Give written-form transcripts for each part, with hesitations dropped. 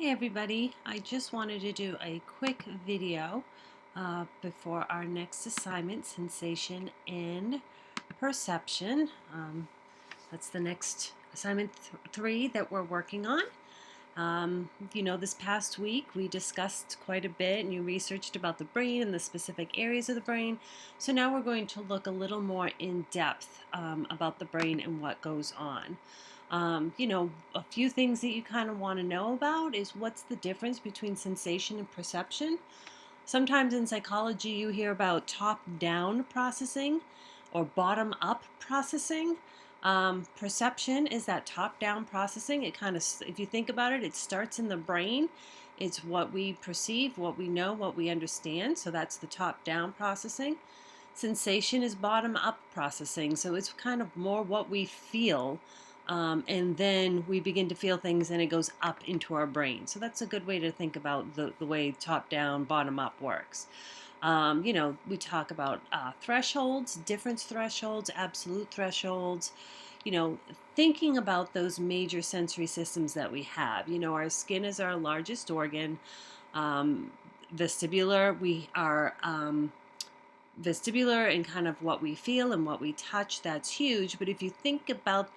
Hey everybody, I just wanted to do a quick video before our next assignment, sensation and perception. That's the next assignment 3 that we're working on. This past week we discussed quite a bit and you researched about the brain and the specific areas of the brain. So now we're going to look a little more in depth about the brain and what goes on. A few things that you kind of want to know about is what's the difference between sensation and perception. Sometimes in psychology you hear about top-down processing or bottom-up processing. Perception is that top-down processing. It kind of, if you think about it, it starts in the brain. It's what we perceive, what we know, what we understand. So that's the top-down processing. Sensation is bottom-up processing. So it's kind of more what we feel. And then we begin to feel things and it goes up into our brain. So that's a good way to think about the way top-down, bottom-up works. We talk about thresholds, difference thresholds, absolute thresholds, thinking about those major sensory systems that we have. Our skin is our largest organ. Vestibular, we are vestibular and kind of what we feel and what we touch, that's huge. But if you think about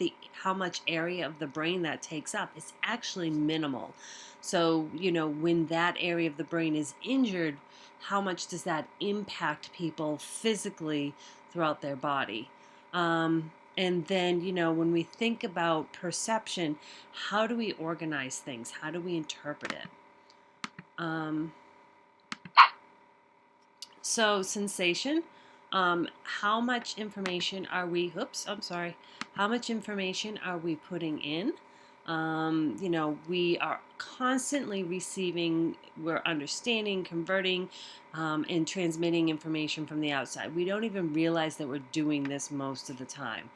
how much area of the brain that takes up, it's actually minimal. So, when that area of the brain is injured, how much does that impact people physically throughout their body? And then, when we think about perception, how do we organize things? How do we interpret it? So sensation, how much information are we, how much information are we putting in? We are constantly receiving, we're understanding, converting, and transmitting information from the outside. We don't even realize that we're doing this most of the time.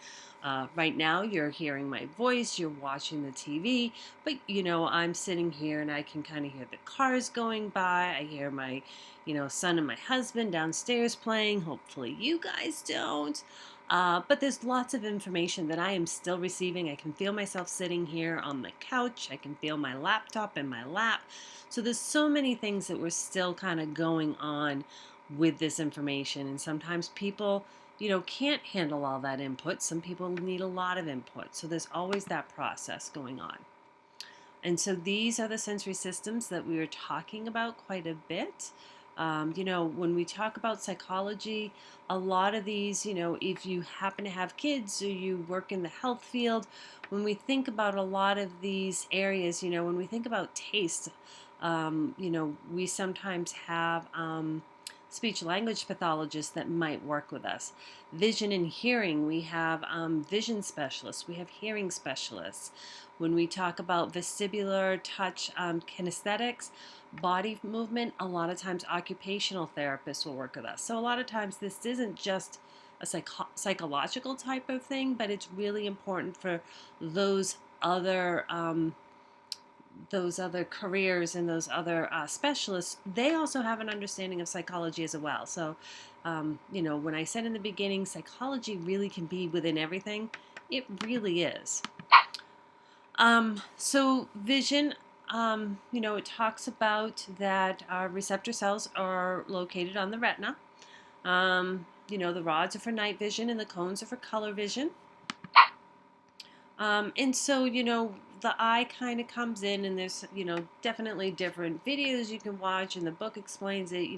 Right now, you're hearing my voice, you're watching the TV, but I'm sitting here and I can kind of hear the cars going by. I hear my, son and my husband downstairs playing. Hopefully, you guys don't. But there's lots of information that I am still receiving. I can feel myself sitting here on the couch. I can feel my laptop in my lap. So there's so many things that we're still kind of going on with this information. And sometimes people, can't handle all that input. Some people need a lot of input. So there's always that process going on. And so these are the sensory systems that we were talking about quite a bit. When we talk about psychology, a lot of these, if you happen to have kids or you work in the health field, when we think about a lot of these areas, when we think about taste, we sometimes have speech language pathologists that might work with us. Vision and hearing, we have vision specialists, we have hearing specialists. When we talk about vestibular, touch, kinesthetics, body movement, a lot of times occupational therapists will work with us. So a lot of times this isn't just a psychological type of thing, but it's really important for those other careers and those other specialists. They also have an understanding of psychology as well. So, when I said in the beginning, psychology really can be within everything, it really is. So vision, it talks about that our receptor cells are located on the retina. The rods are for night vision and the cones are for color vision. And so, the eye kind of comes in and there's, definitely different videos you can watch and the book explains it.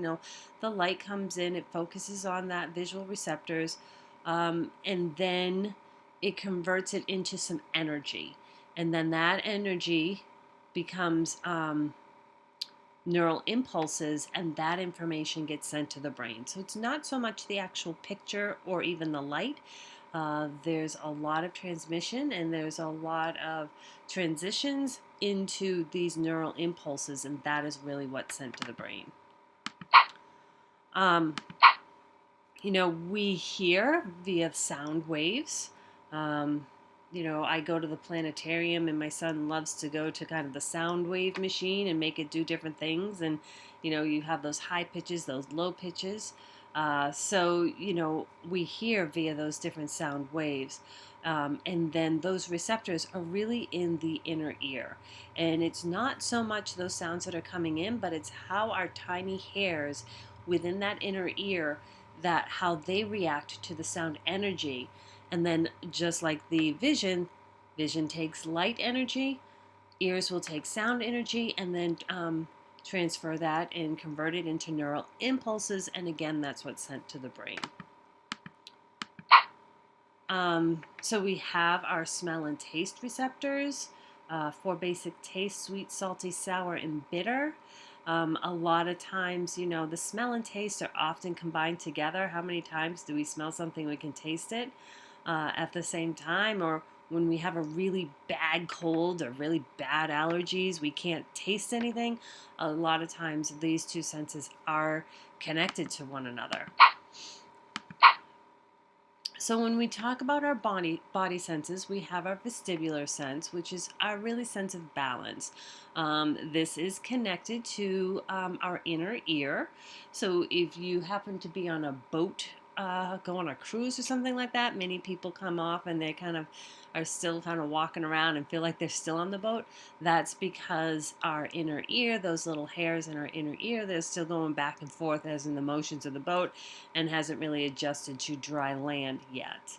The light comes in, it focuses on that visual receptors, and then it converts it into some energy. And then that energy becomes neural impulses, and that information gets sent to the brain. So it's not so much the actual picture or even the light. There's a lot of transmission and there's a lot of transitions into these neural impulses, and that is really what's sent to the brain. We hear via sound waves. I go to the planetarium and my son loves to go to kind of the sound wave machine and make it do different things. And, you have those high pitches, those low pitches. So we hear via those different sound waves. And then those receptors are really in the inner ear. And it's not so much those sounds that are coming in, but it's how our tiny hairs within that inner ear, that how they react to the sound energy. And then just like the vision takes light energy, ears will take sound energy, and then transfer that and convert it into neural impulses. And again, that's what's sent to the brain. So we have our smell and taste receptors, four basic tastes: sweet, salty, sour, and bitter. A lot of times, the smell and taste are often combined together. How many times do we smell something, we can taste it at the same time? Or when we have a really bad cold or really bad allergies, we can't taste anything. A lot of times, these two senses are connected to one another. So when we talk about our body senses, we have our vestibular sense, which is our really sense of balance. This is connected to our inner ear. So if you happen to be on a boat, go on a cruise or something like that, many people come off and they kind of are still kind of walking around and feel like they're still on the boat. That's because our inner ear, those little hairs in our inner ear, they're still going back and forth as in the motions of the boat, and hasn't really adjusted to dry land yet.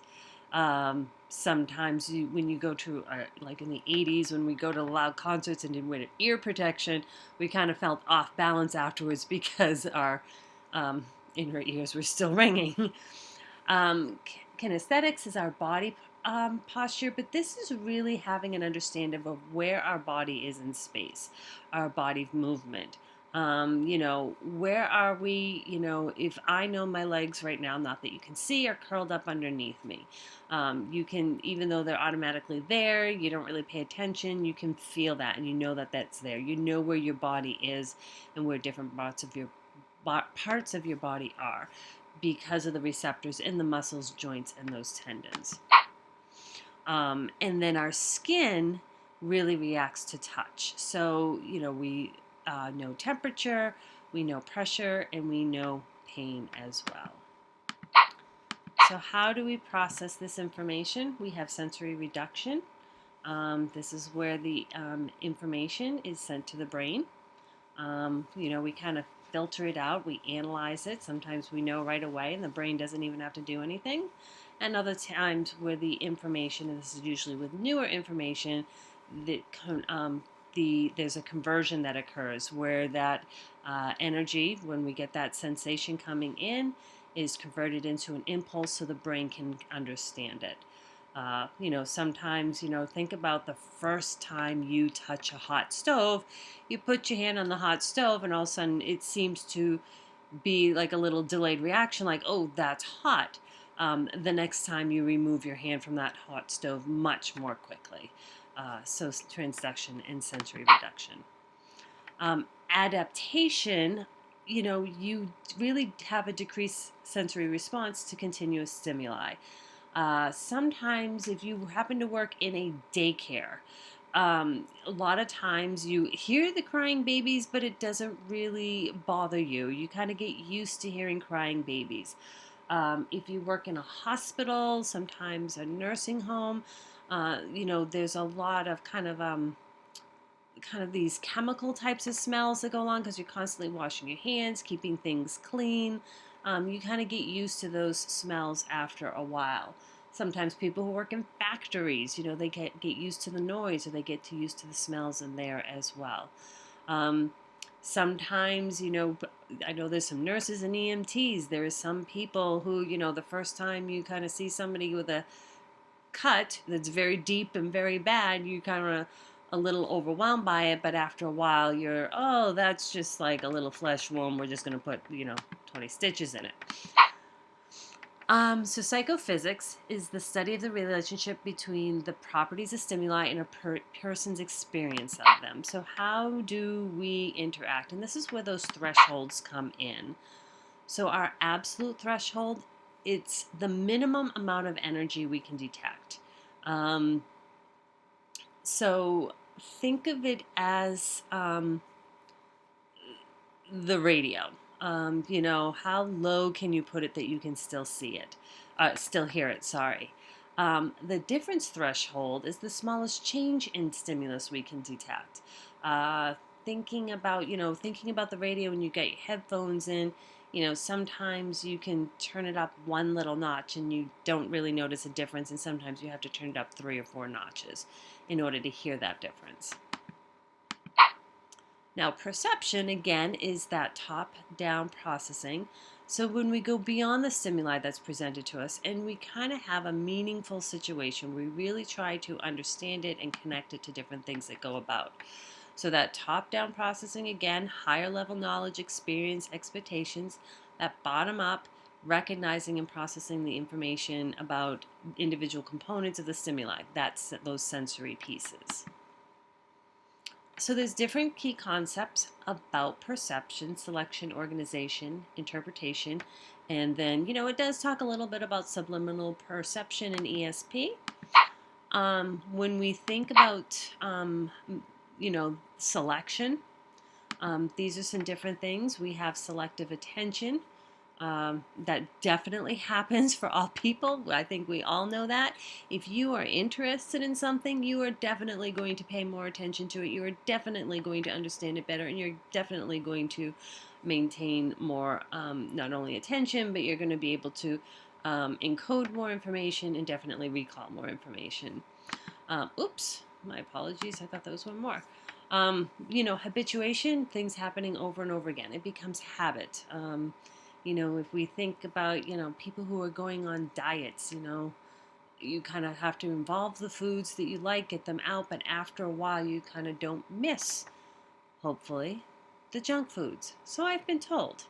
Sometimes when you go to, like in the 80s, when we go to loud concerts and didn't wear ear protection, we kind of felt off balance afterwards because our inner ears were still ringing. Kinesthetics is our body posture, but this is really having an understanding of where our body is in space, our body movement. Where are we? If I know my legs right now, not that you can see, are curled up underneath me. You can, even though they're automatically there, you don't really pay attention, you can feel that and you know that that's there. You know where your body is and where different parts of your body are because of the receptors in the muscles, joints, and those tendons. And then our skin really reacts to touch. So, we know temperature, we know pressure, and we know pain as well. So how do we process this information? We have sensory reduction. This is where the information is sent to the brain. We kind of filter it out, we analyze it. Sometimes we know right away and the brain doesn't even have to do anything. And other times where the information, and this is usually with newer information, that there's a conversion that occurs where that energy, when we get that sensation coming in, is converted into an impulse so the brain can understand it. Sometimes, think about the first time you touch a hot stove. You put your hand on the hot stove and all of a sudden it seems to be like a little delayed reaction, like, oh, that's hot. The next time you remove your hand from that hot stove much more quickly. So transduction and sensory reduction. Adaptation, you really have a decreased sensory response to continuous stimuli. Sometimes if you happen to work in a daycare, a lot of times you hear the crying babies, but it doesn't really bother you. You kind of get used to hearing crying babies. If you work in a hospital, sometimes a nursing home, there's a lot of kind of these chemical types of smells that go along because you're constantly washing your hands, keeping things clean. You kind of get used to those smells after a while. Sometimes people who work in factories, they get used to the noise, or they get used to the smells in there as well. Sometimes, I know there's some nurses and EMTs. There is some people who, the first time you kind of see somebody with a cut that's very deep and very bad, you kind of a little overwhelmed by it, but after a while you're, oh, that's just like a little flesh wound, we're just going to put 20 stitches in it. So psychophysics is the study of the relationship between the properties of stimuli and a person's experience of them. So how do we interact? And this is where those thresholds come in. So our absolute threshold, it's the minimum amount of energy we can detect. So think of it as the radio. How low can you put it that you can still see it, still hear it? Sorry. The difference threshold is the smallest change in stimulus we can detect. Uh, thinking about the radio when you get your headphones in, sometimes you can turn it up one little notch and you don't really notice a difference, and sometimes you have to turn it up 3 or 4 notches in order to hear that difference. Now, perception, again, is that top-down processing. So when we go beyond the stimuli that's presented to us and we kind of have a meaningful situation, we really try to understand it and connect it to different things that go about. So that top-down processing, again, higher level knowledge, experience, expectations. That bottom-up, recognizing and processing the information about individual components of the stimuli. That's those sensory pieces. So there's different key concepts about perception, selection, organization, interpretation, and then, it does talk a little bit about subliminal perception and ESP. When we think about, selection, these are some different things. We have selective attention. That definitely happens for all people. I think we all know that. If you are interested in something, you are definitely going to pay more attention to it. You are definitely going to understand it better, and you're definitely going to maintain more, not only attention, but you're going to be able to encode more information and definitely recall more information. Oops, my apologies. I thought that was one more. Habituation, things happening over and over again. It becomes habit. If we think about, people who are going on diets, you kind of have to involve the foods that you like, get them out, but after a while you kind of don't miss, hopefully, the junk foods. So I've been told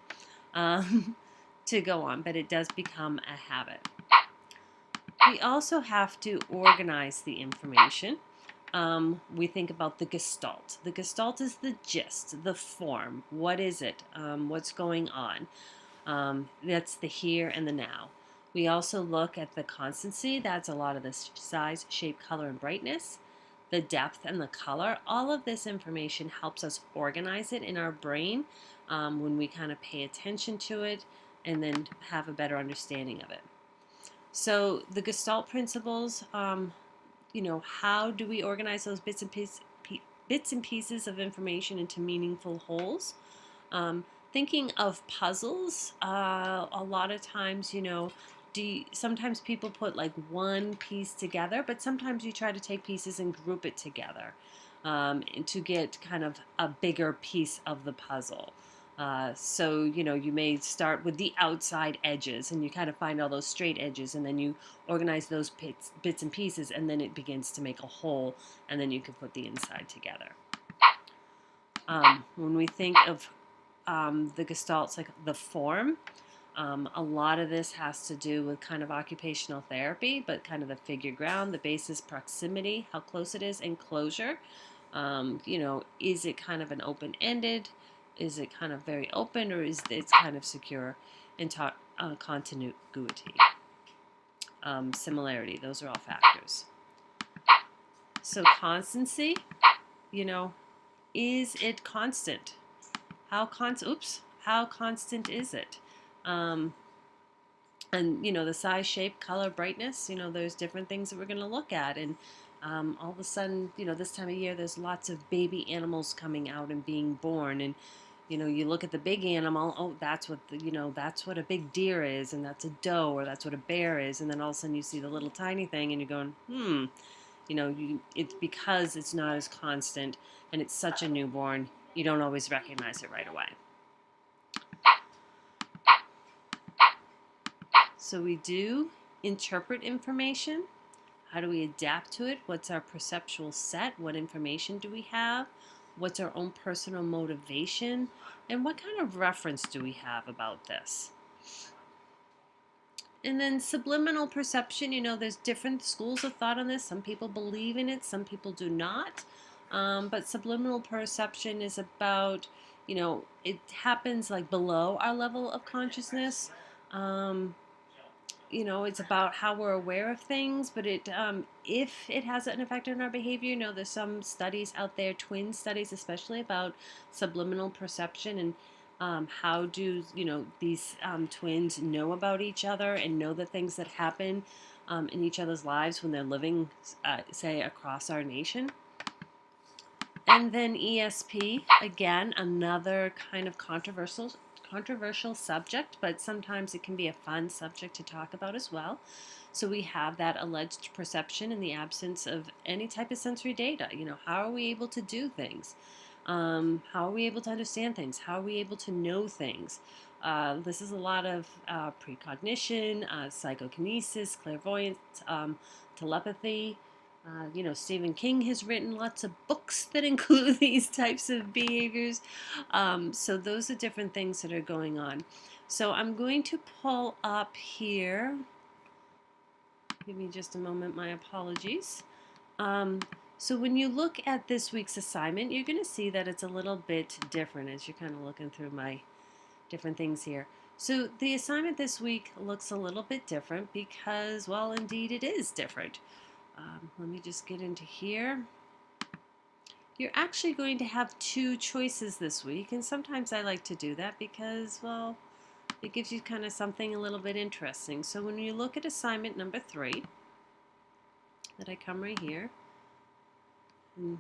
to go on, but it does become a habit. We also have to organize the information. We think about the gestalt. The gestalt is the gist, the form. What is it? What's going on? That's the here and the now. We also look at the constancy. That's a lot of the size, shape, color, and brightness. The depth and the color. All of this information helps us organize it in our brain when we kind of pay attention to it and then have a better understanding of it. So the Gestalt principles, how do we organize those bits and pieces of information into meaningful wholes? Thinking of puzzles, a lot of times, sometimes people put like one piece together, but sometimes you try to take pieces and group it together to get kind of a bigger piece of the puzzle. So, you may start with the outside edges and you kind of find all those straight edges, and then you organize those bits and pieces, and then it begins to make a whole, and then you can put the inside together. When we think of the gestalts, like the form, a lot of this has to do with kind of occupational therapy, but kind of the figure ground, the basis, proximity, how close it is, and closure. Is it kind of an open-ended? Is it kind of very open, or is it kind of secure? And continuity, similarity, those are all factors. So constancy, is it constant? How constant is it? And the size, shape, color, brightness, there's different things that we're going to look at. And all of a sudden, this time of year, there's lots of baby animals coming out and being born. And, you look at the big animal, oh, that's what that's what a big deer is, and that's a doe, or that's what a bear is. And then all of a sudden you see the little tiny thing and you're going, it's because it's not as constant and it's such a newborn, you don't always recognize it right away. So we do interpret information. How do we adapt to it? What's our perceptual set? What information do we have? What's our own personal motivation? And what kind of reference do we have about this? And then subliminal perception, there's different schools of thought on this. Some people believe in it, some people do not. But subliminal perception is about, it happens like below our level of consciousness. It's about how we're aware of things, but if it has an effect on our behavior, there's some studies out there, twin studies especially, about subliminal perception and how do, these twins know about each other and know the things that happen in each other's lives when they're living, say, across our nation. And then ESP, again, another kind of controversial subject, but sometimes it can be a fun subject to talk about as well. So we have that alleged perception in the absence of any type of sensory data. How are we able to do things? How are we able to understand things? How are we able to know things? This is a lot of precognition, psychokinesis, clairvoyance, telepathy. Stephen King has written lots of books that include these types of behaviors. So those are different things that are going on. So I'm going to pull up here. Give me just a moment, my apologies. So when you look at this week's assignment, you're going to see that it's a little bit different as you're kind of looking through my different things here. So the assignment this week looks a little bit different because, well, indeed it is different. Let me just get into here. You're actually going to have two choices this week, and sometimes I like to do that because, well, it gives you kind of something a little bit interesting. So when you look at assignment number 3, that I come right here, and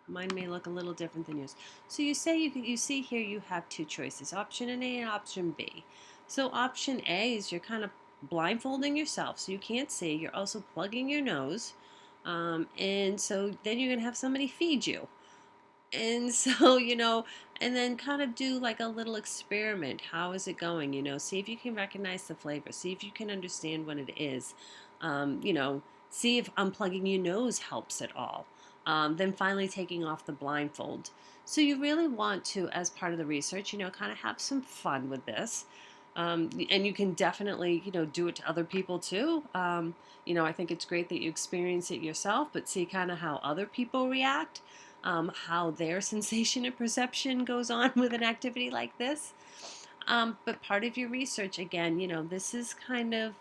mine may look a little different than yours. So you see here you have two choices, option A and option B. So option A is you're kind of blindfolding yourself so you can't see. You're also plugging your nose. And so then you're going to have somebody feed you. And so, and then kind of do like a little experiment. How is it going? See if you can recognize the flavor. See if you can understand what it is. See if unplugging your nose helps at all. Then finally taking off the blindfold. So you really want to, as part of the research, kind of have some fun with this. And you can definitely, do it to other people too. I think it's great that you experience it yourself, but see kind of how other people react, how their sensation and perception goes on with an activity like this. But part of your research, again, this is kind of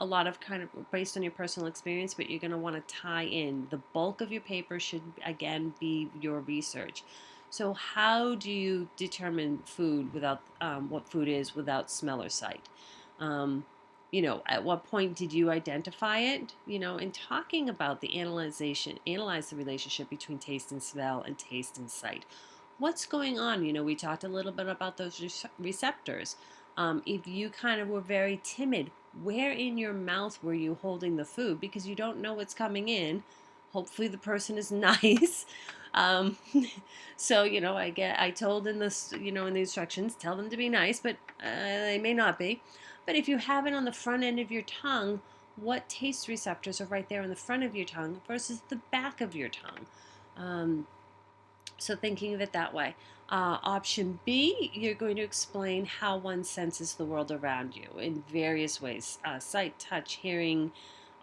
a lot of kind of based on your personal experience, but you're going to want to tie in. The bulk of your paper should, again, be your research. So how do you determine food without what food is without smell or sight? At what point did you identify it? In talking about the analyze the relationship between taste and smell and taste and sight. What's going on? We talked a little bit about those receptors. If you kind of were very timid, where in your mouth were you holding the food? Because you don't know what's coming in. Hopefully the person is nice. Um, so, I told in this, in the instructions, tell them to be nice, but they may not be. But if you have it on the front end of your tongue, what taste receptors are right there on the front of your tongue versus the back of your tongue? So thinking of it that way. Option B, you're going to explain how one senses the world around you in various ways. Sight, touch, hearing,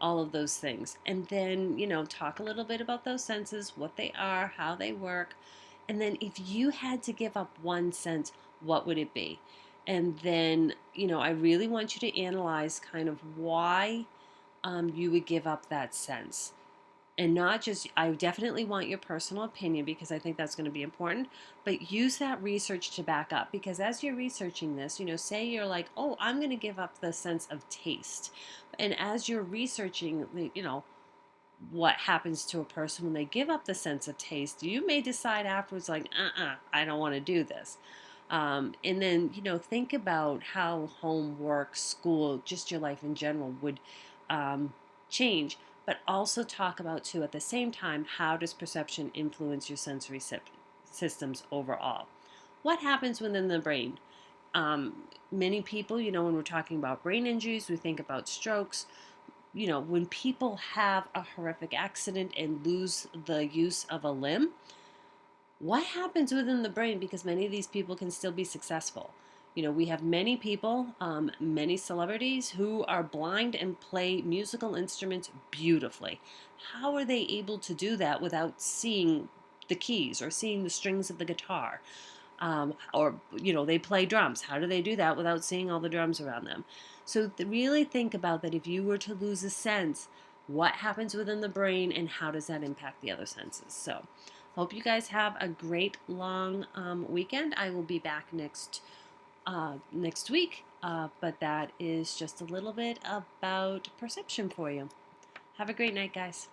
all of those things. And then, talk a little bit about those senses, what they are, how they work. And then if you had to give up one sense, what would it be? And then, I really want you to analyze kind of why you would give up that sense. And not just, I definitely want your personal opinion because I think that's going to be important, but use that research to back up. Because as you're researching this, say you're like, oh, I'm going to give up the sense of taste. And as you're researching, what happens to a person when they give up the sense of taste, you may decide afterwards, like, I don't want to do this. And then, think about how home, work, school, just your life in general would change. But also talk about, too, at the same time, how does perception influence your sensory systems overall? What happens within the brain? Many people, when we're talking about brain injuries, we think about strokes. When people have a horrific accident and lose the use of a limb, what happens within the brain? Because many of these people can still be successful. We have many people, many celebrities who are blind and play musical instruments beautifully. How are they able to do that without seeing the keys or seeing the strings of the guitar? Or they play drums. How do they do that without seeing all the drums around them? So really think about that. If you were to lose a sense, what happens within the brain and how does that impact the other senses? So hope you guys have a great long weekend. I will be back next week But that is just a little bit about perception for you. Have a great night, guys.